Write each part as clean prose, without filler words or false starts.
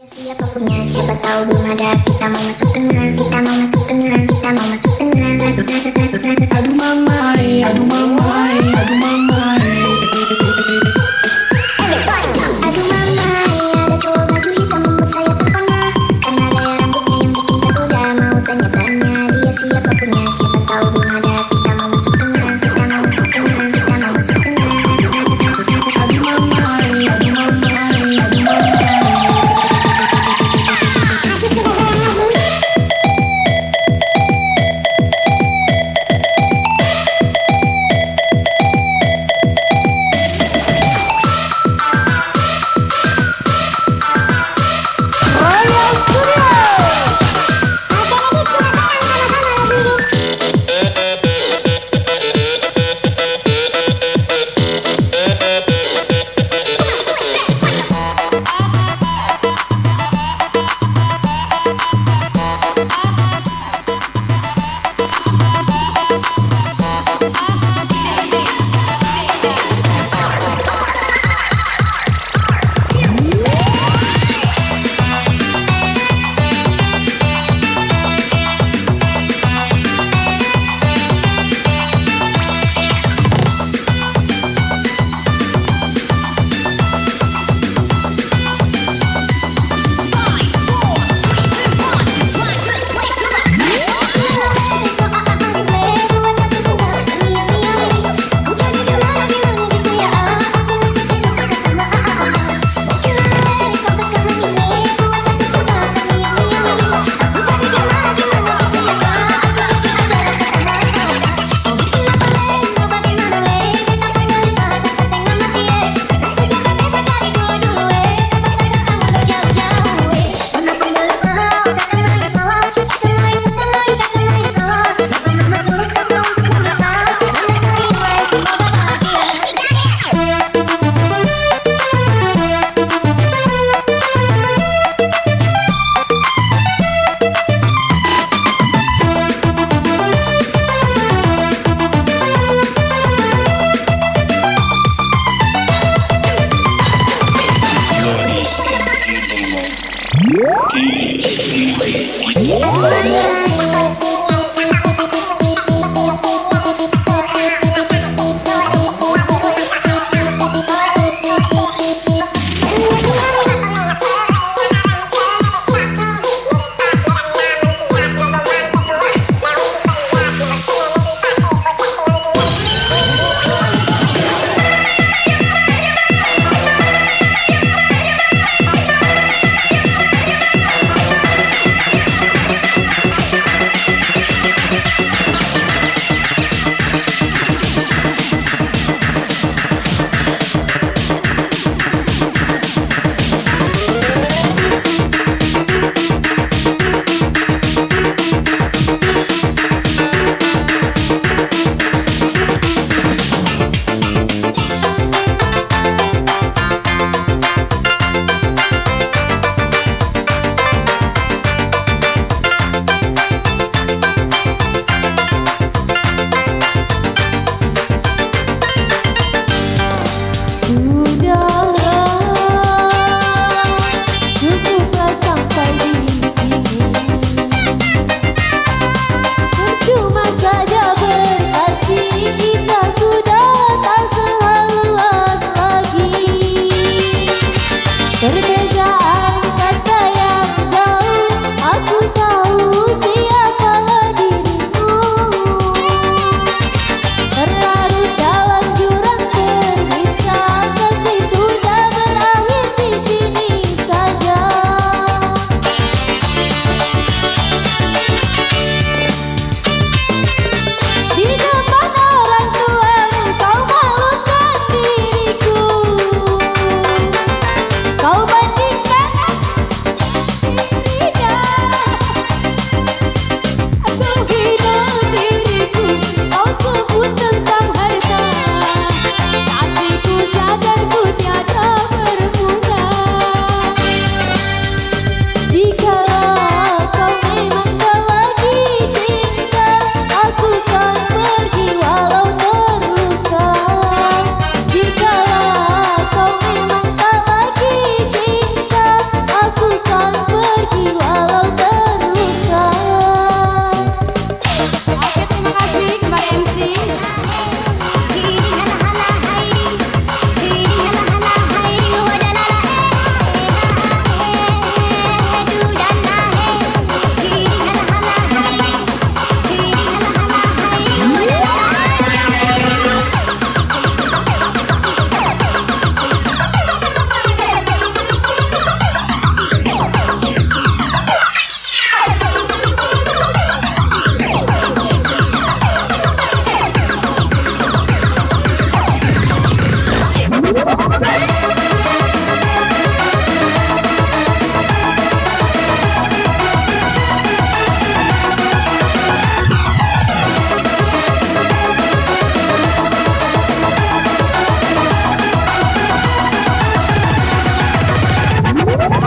Siapa punya, siapa tahu belum ada. Kita mau masuk tengah, kita mau masuk tengah, kita mau masuk tengah. Aduh mamae, aduh mamae, aduh mamae. Aduh mamae, ada cowok baju hitam membuat saya terpana. Karena gaya rambutnya yang bikin tergoda. Mau tanya-tanya dia siapa punya, siapa tahu belum ada. Kita mau masuk tengah, kita mau masuk tengah, kita mau masuk tengah. Aduh mamae, aduh mamae, aduh mamae.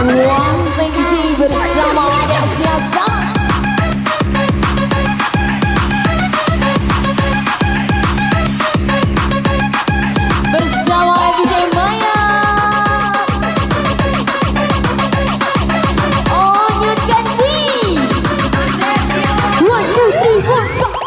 Waseng DJ bersama Desa. Bersama DJ Maya. Oh, Nyut Ganti. 1, 2, 3, 4, stop.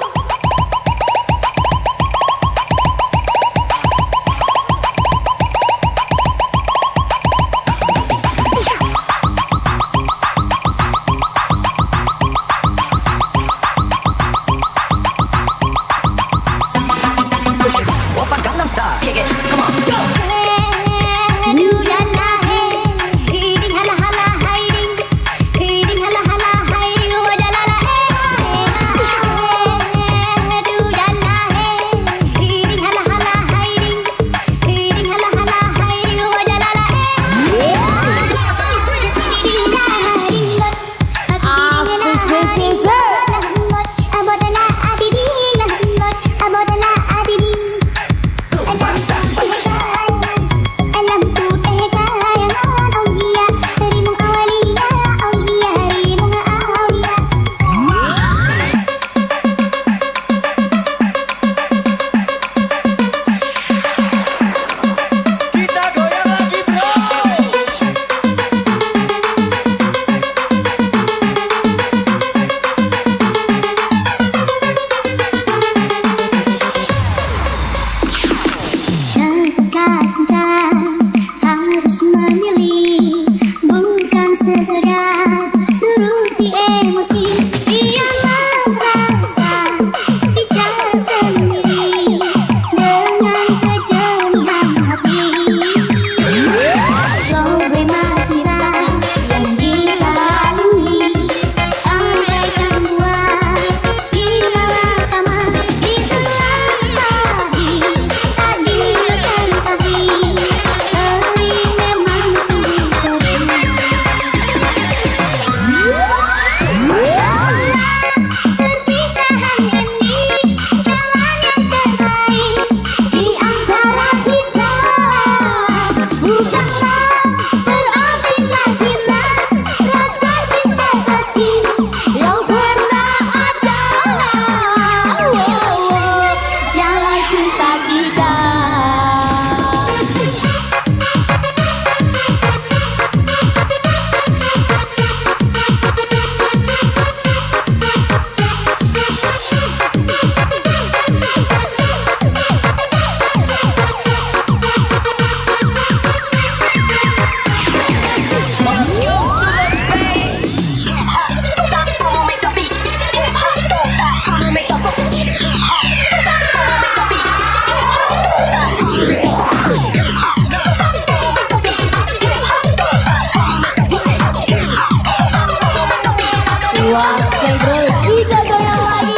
Waseng terus kita goyang lagi.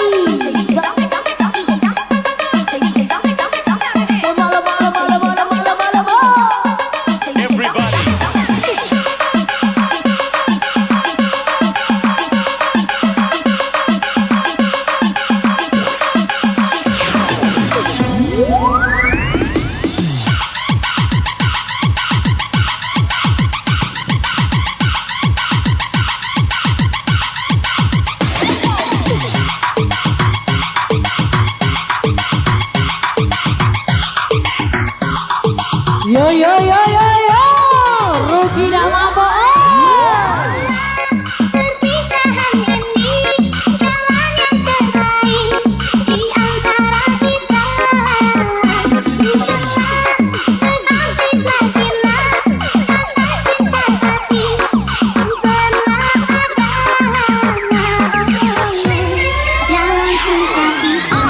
Yo yo yo yo yo, rugi dah mabok. Perpisahan ini jalan yang terbaik di antara kita. Berartilah silah rasa cinta kasih yang pernah ada. Jalan cinta kita.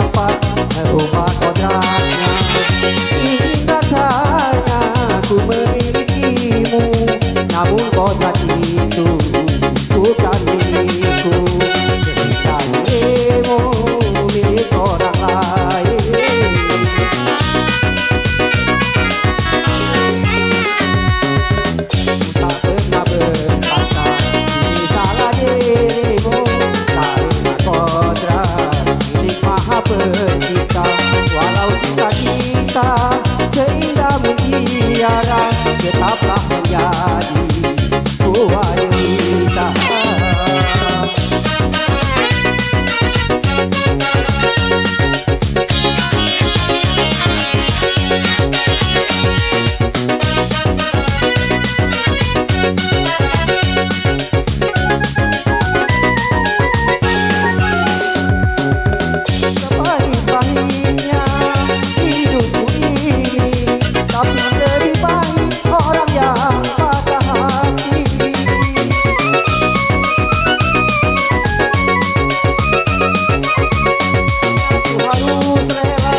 dapat merubah kodratnya. Ingin rasanya ku memilikimu, namun kodrat itu bukan milikku. Cerita dirimu milik orang lain. Tak pernah berkata ini salah dirimu, karena kodrat milik Maha Pencipta. Walau cita-cita seindah mutiara tetaplah menjadi buah derita. Sepahit-pahitnya hidupku ini, tapi lebih baik orang yang patah hati. Aku harus rela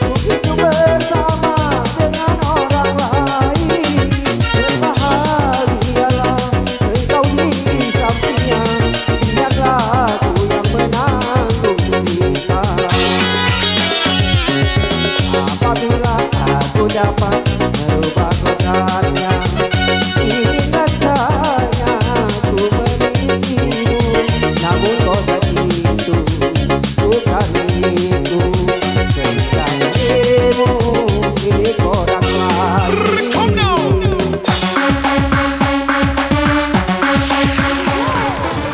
untuk hidup bersama dengan orang lain. Berbahagialah engkau di sampingnya, biarlah aku yang menanggung derita. Apabila aku dapat merubah kodratnya, ingin rasanya ku memilikimu, namun kodrat itu bukan milikku. Cerita dirimu milik orang lain.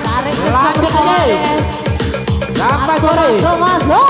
Tarik Lanjut lagi. Sampai sore. masuk.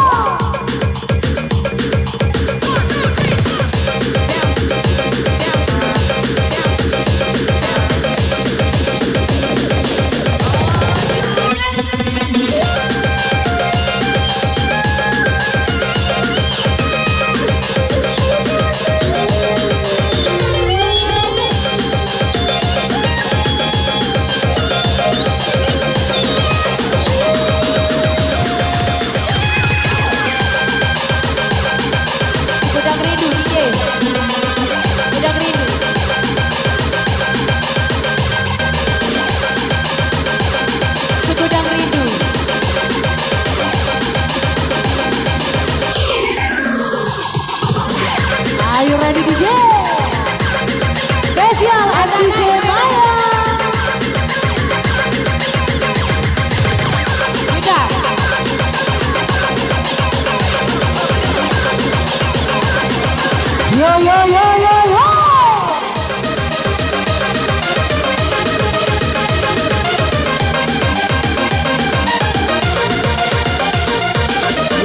Gudang rindu DJ. Gudang rindu. Segudang rindu. Are you ready DJ? Spesial MDJ Maya. Sudah. Yo yo yo yo yo.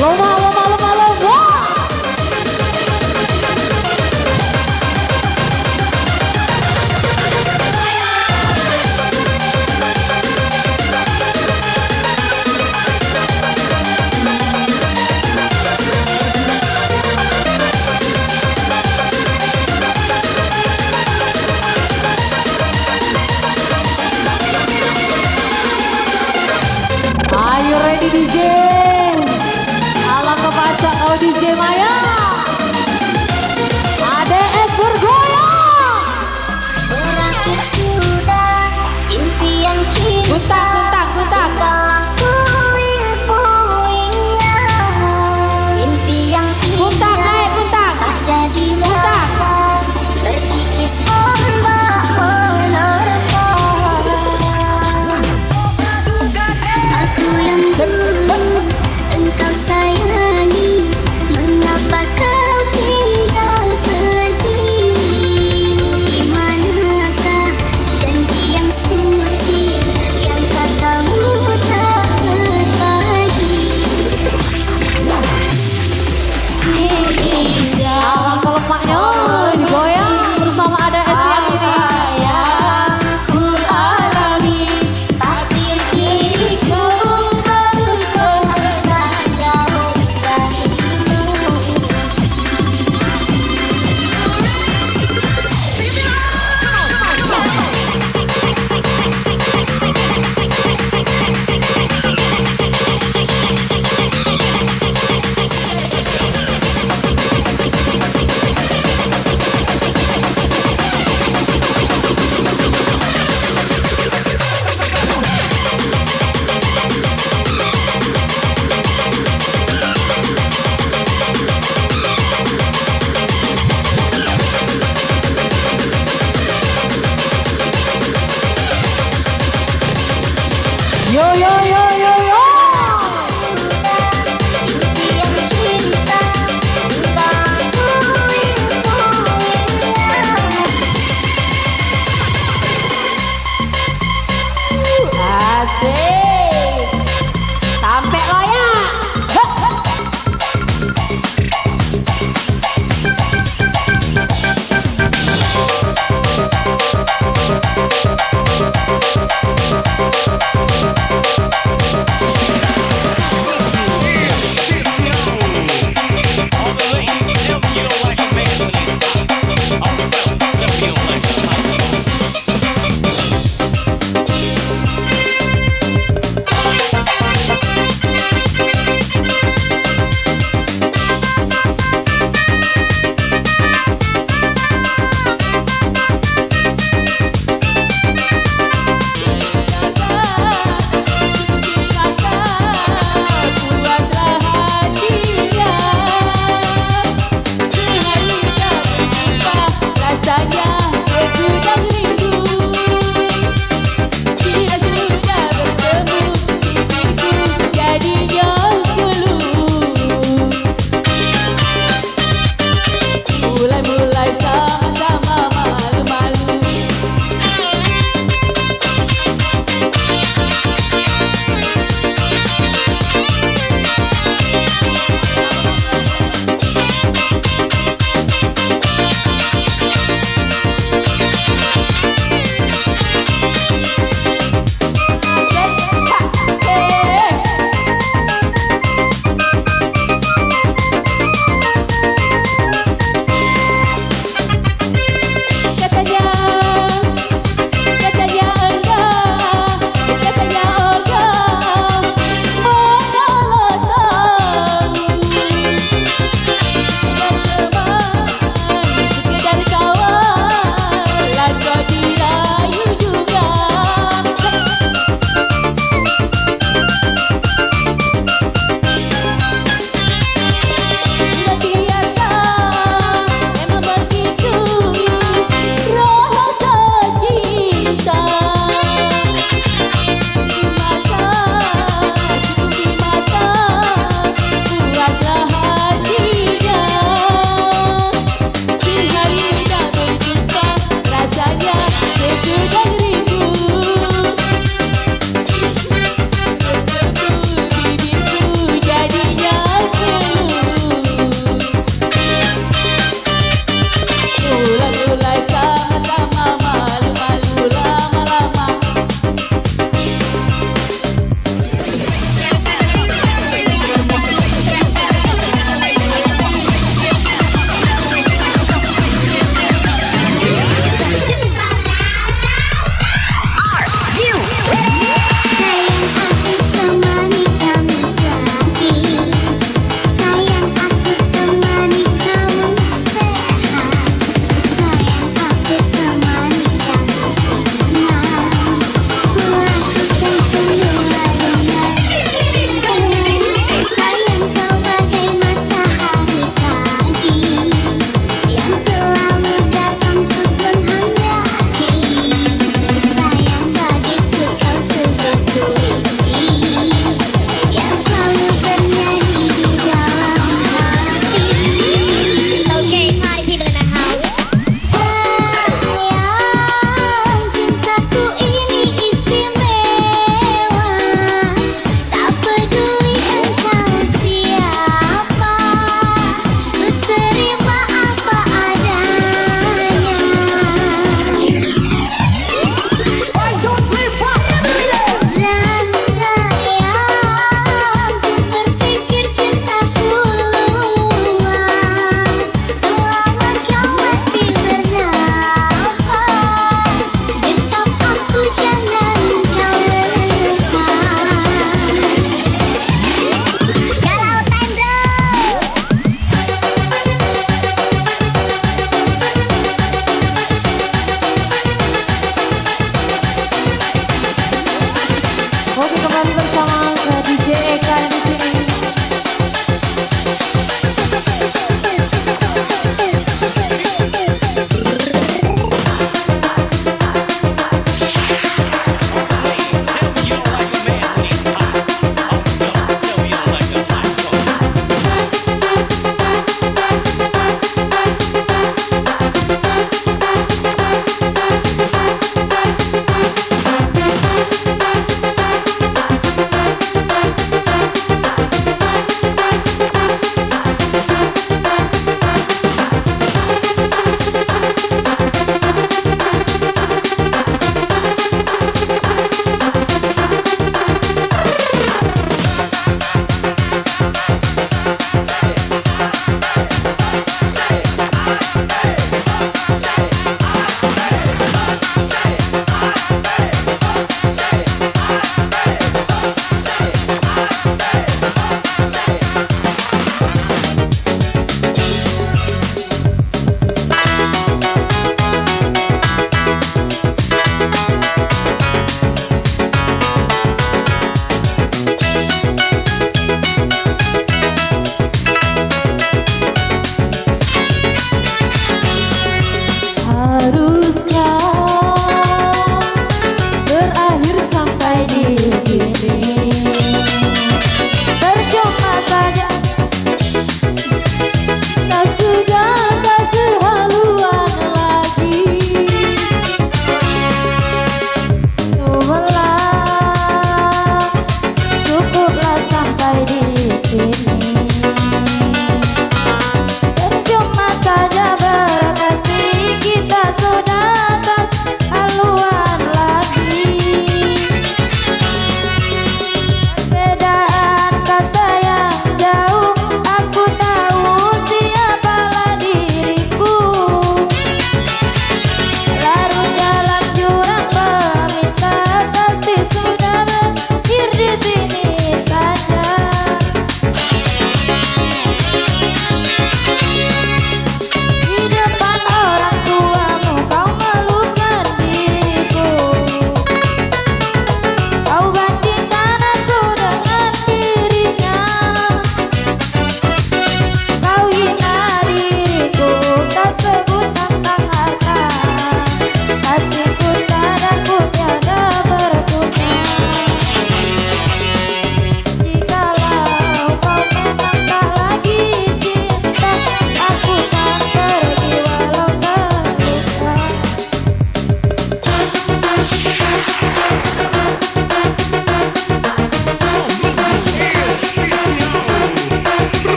Lomba, lomba, lomba, lomba. Are you ready DJ? Alam kebaca kau DJ Maya. ADS bergoyang. Berakhir sudah impian kita. Guntak, guntak, guntak. Puing-puingnya mimpi yang Guntak, naik, guntak. tak jadi Guntak. nyata. Terkikis ombak menerpa. Aku yang dulu engkau sayangi, mengapa kau tinggal pergi? Di manakah janji yang suci yang kata Yo yo yo yo yo. Asik. Sampai loyak.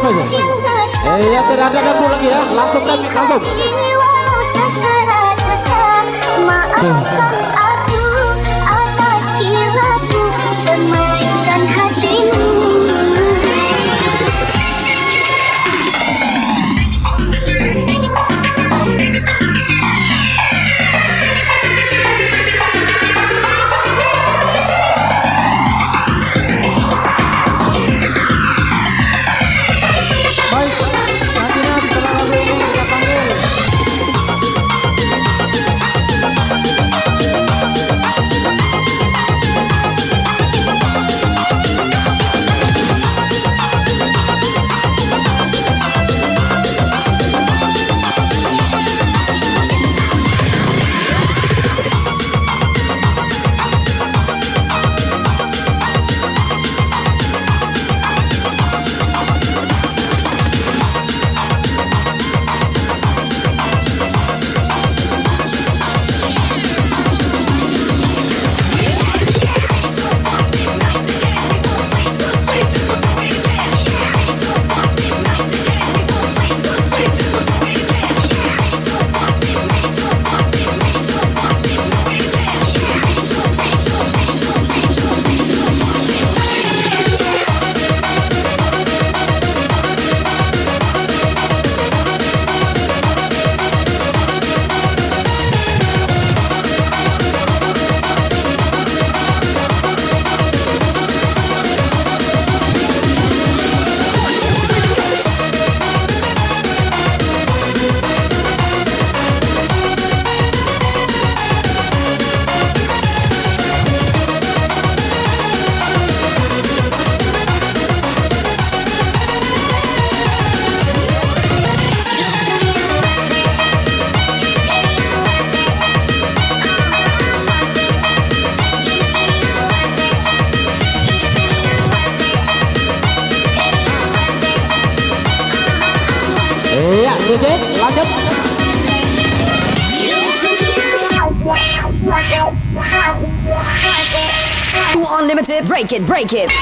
apa itu? Ya tidak ada dulu lagi ya, langsung dan langsung. Maafkan aku atas perilaku memainkan hatimu. Baik, nantinya setelah lagu ini kita panggil. Iya, DJ, lanjut. Unlimited, break it, break it.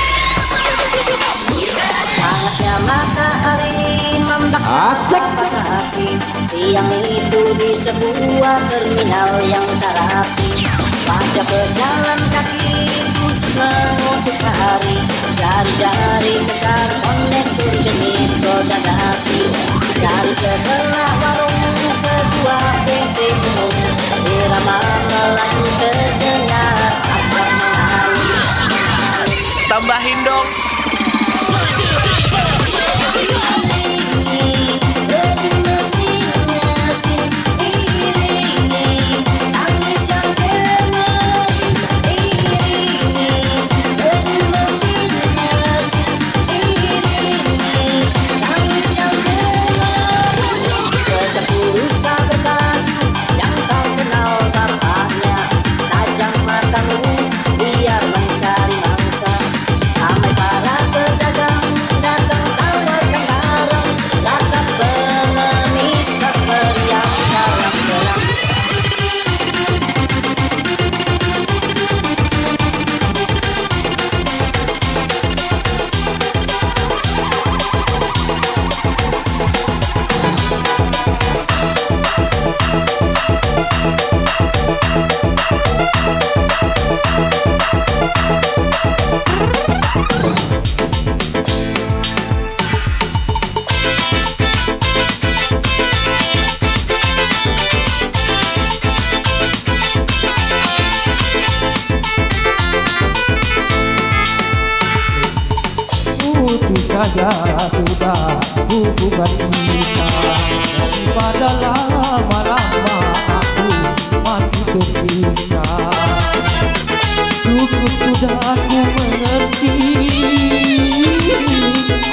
Panasnya matahari membakar hati. Siang itu di sebuah terminal yang tak rapi. Pada pejalan kakiku mengutuk hari. Jari-jari bekar konektor genit goda hati. Dari sebelah warung sebuah PC umum, irama melaju terdengar akan mengalir. Tambahin dong. saja sudah hubungan kita, daripada lama-lama aku mati tersiksa. Cukup sudah aku mengerti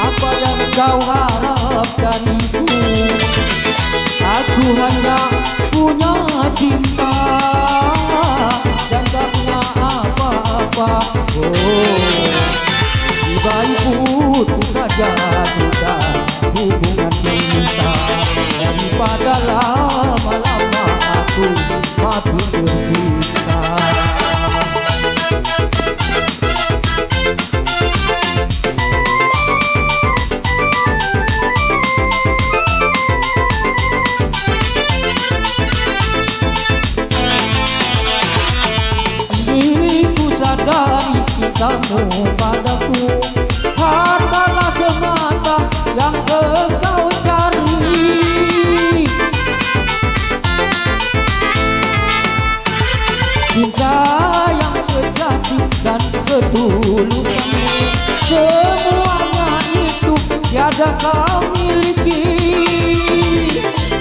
apa yang kau harap dariku. Aku hanya punya cinta dan tak punya apa-apa. Baik putus saja sudah hubungan kita, daripada lama-lama aku mati tersiksa. cintamu padaku hanyalah semata yang engkau cari. Cinta yang sejati dan ketulusanmu, semuanya itu tiada kau miliki.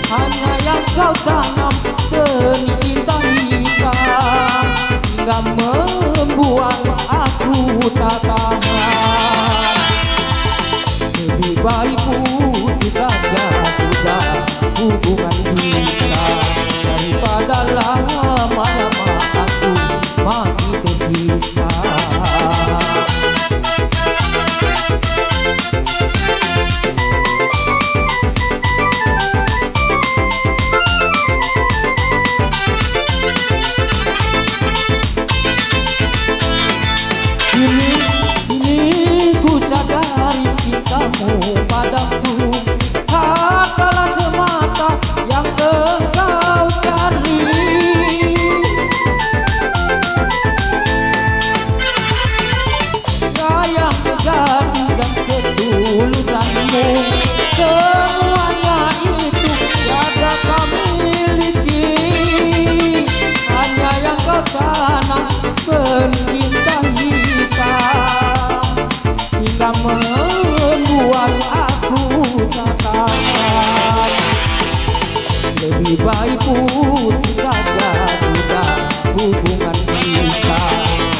Hanya yang kau tanam benih cinta hitam, hingga membuat aku tak tahan. Lebih baik putus saja sudah hubungan kita, daripada lama-lama aku mati tersiksa. Kini ku sadari cintamu padaku hanyalah semata yang engkau cari. Sayang sejati dan ketulusanmu, semuanya itu tiada kau miliki. Hanya yang kau tanam benih cinta hitam, hingga membuat aku tak tahan. Lebih baik putus saja sudah hubungan kita,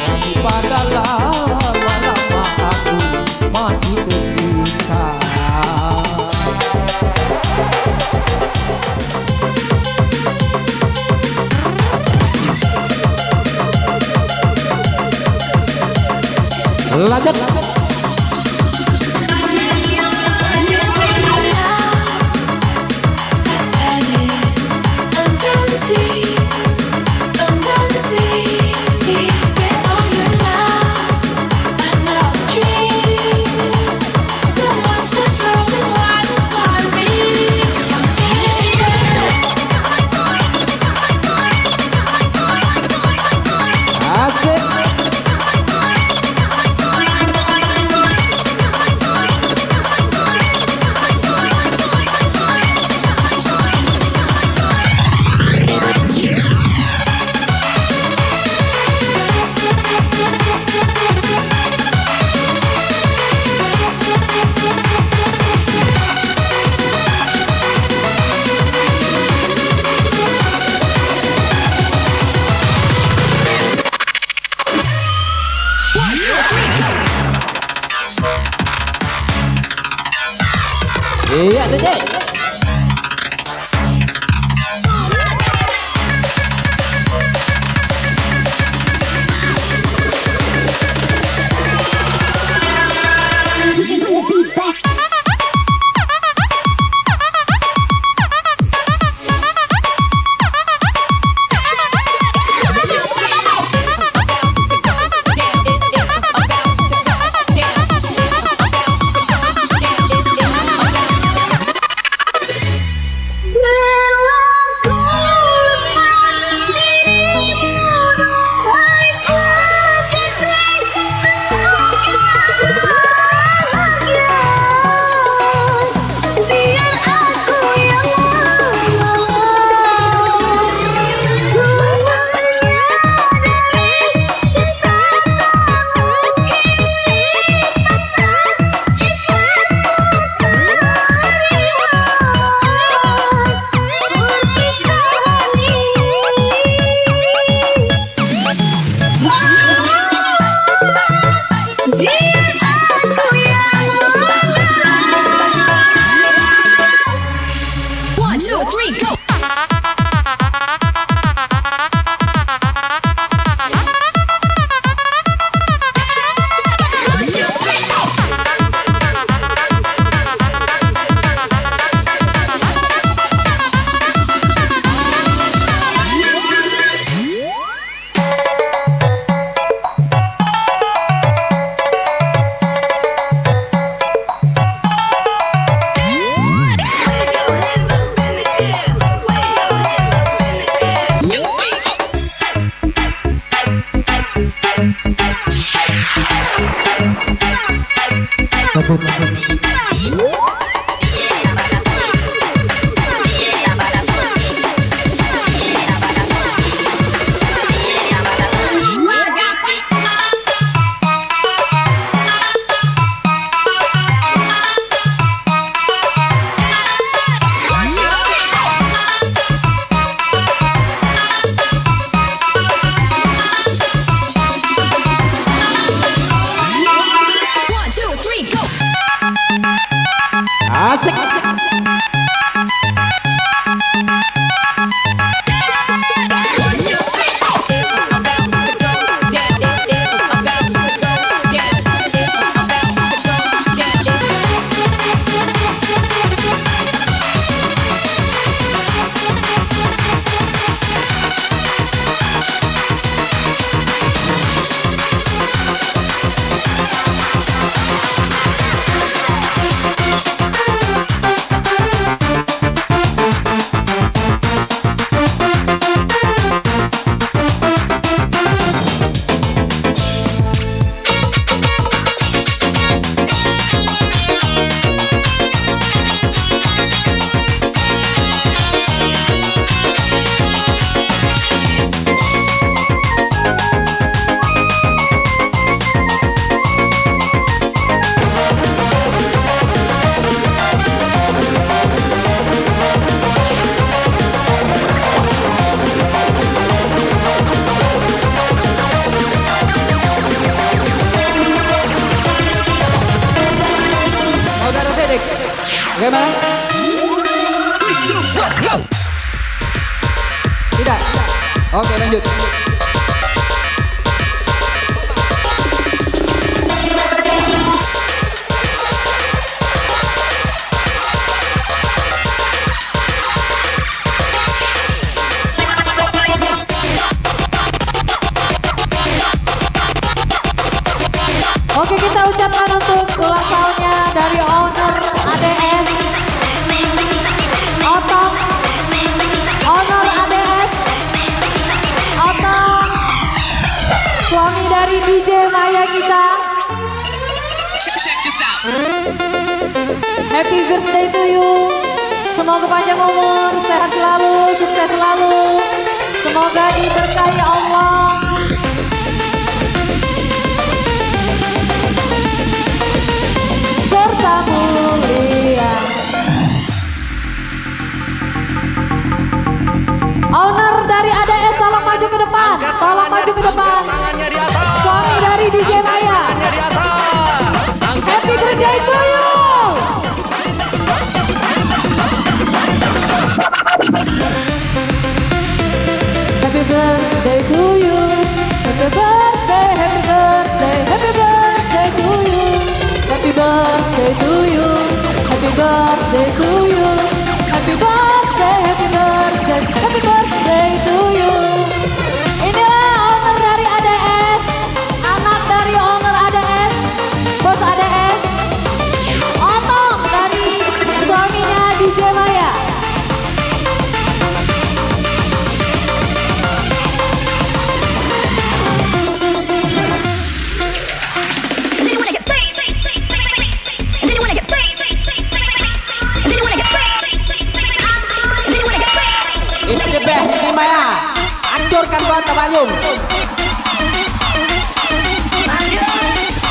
daripada lama-lama aku mati tersiksa. Lanjut. Iya, Dede. Oke lanjut. Oke, kita ucapkan untuk ulang tahunnya dari owner ADS Otong, owner ADS Otong, suami dari DJ Maya kita. Happy birthday to you. Semoga panjang umur, sehat selalu, sukses selalu. Semoga diberkahi Allah. Serta mulia. Owner dari ADS tolong maju ke depan. Tolong maju ke depan. Suami dari DJ Maya. Happy birthday to you. Happy birthday to you. Happy birthday, happy birthday, happy birthday to you. Happy birthday to you. Happy birthday to you. Happy birthday, happy birthday, happy birthday to you. Inilah owner dari ADS, anak dari owner ADS, bos ADS, Otong dari suaminya DJ Maya. It's the best di Maya. Hancurkan kota Bayung.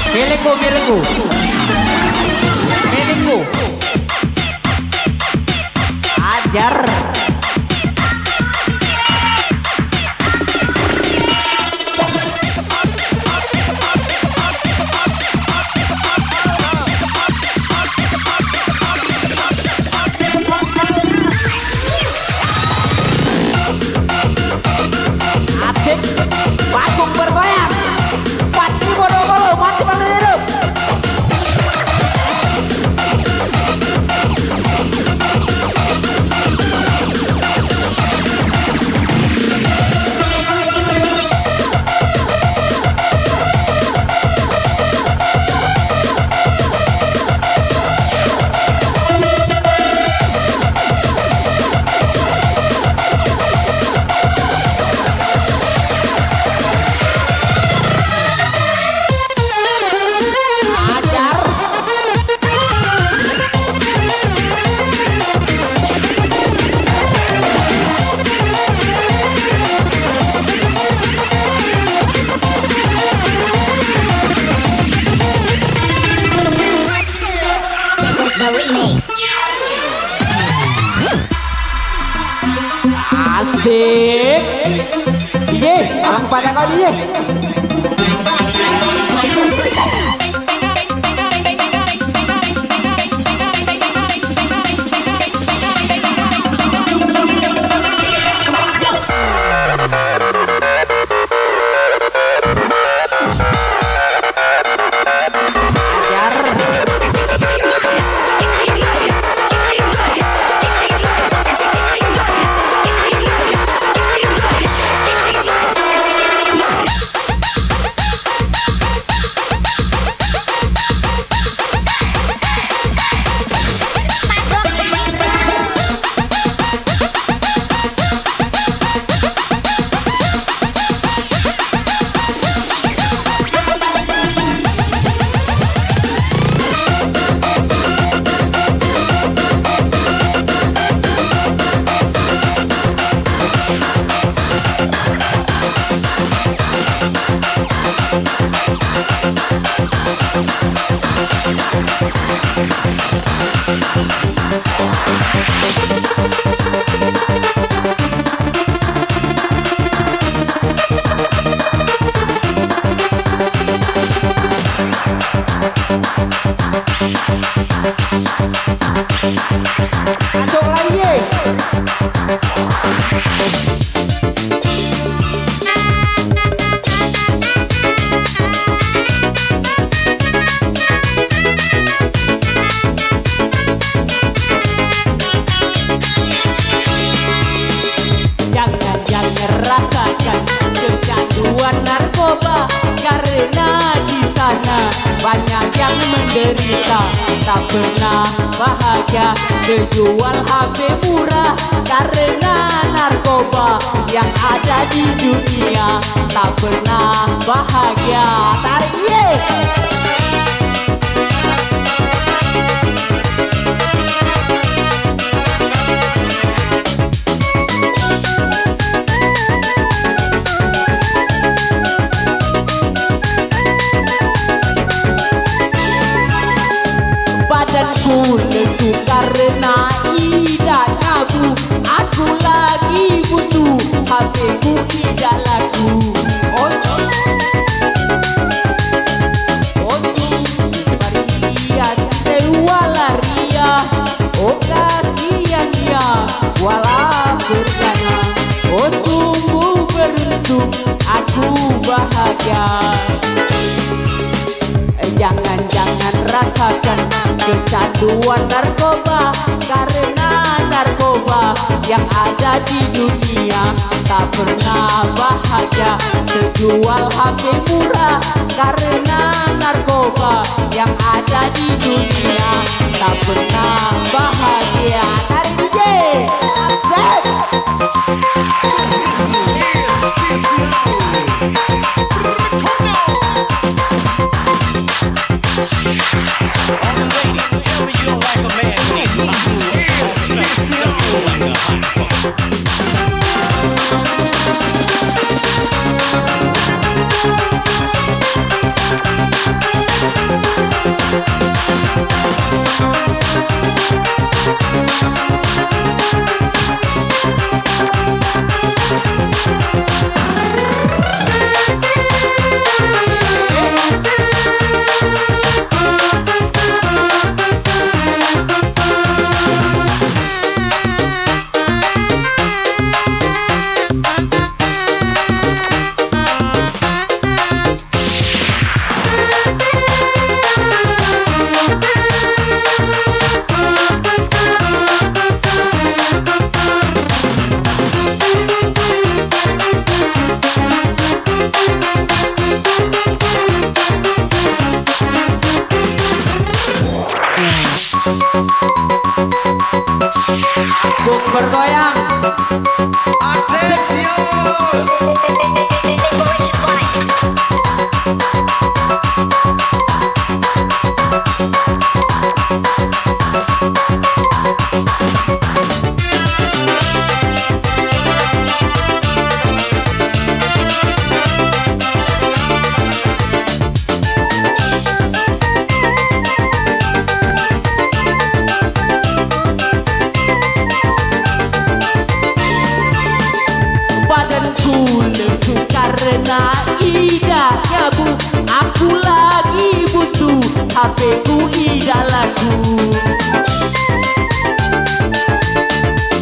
Milikku, milikku. Milikku. Ajar. Asik. Bagong bergoyang. Pati bolo-bolo, mati pada hidup. Ajar. Asik. Iya, abang pada kau dia. tak pernah bahagia. Terjual HP murah karena narkoba yang ada di dunia, tak pernah bahagia. Tarik ye! Badanku lesu karena tidak nyabu. Aku lagi butuh, HP-ku tidak laku. Oh sungguh Maria Tewalaria. Oh kasihan dia walau berkana. Oh sungguh beruntung aku bahagia. Jangan-jangan rasakan kecanduan narkoba karena narkoba yang ada di dunia, tak pernah bahagia. Terjual HP murah karena narkoba yang ada di dunia, tak pernah bahagia. Tarik DJ Asik. Bergoyang. Badanku lesu karena tidak nyabu. Aku lagi butuh, HP-ku tidak laku.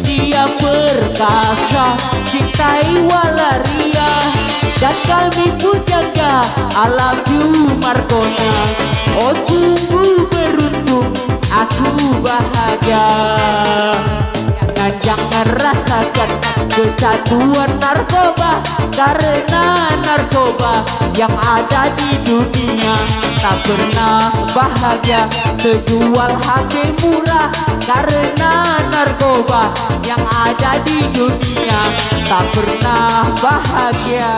Dia perkasa, cintai walaria, dan kami ku jaga alam Jumarkona. Oh sungguh beruntung aku bahagia. Jangan rasakan kecanduan narkoba karena narkoba yang ada di dunia, tak pernah bahagia. Terjual HP murah karena narkoba yang ada di dunia, tak pernah bahagia.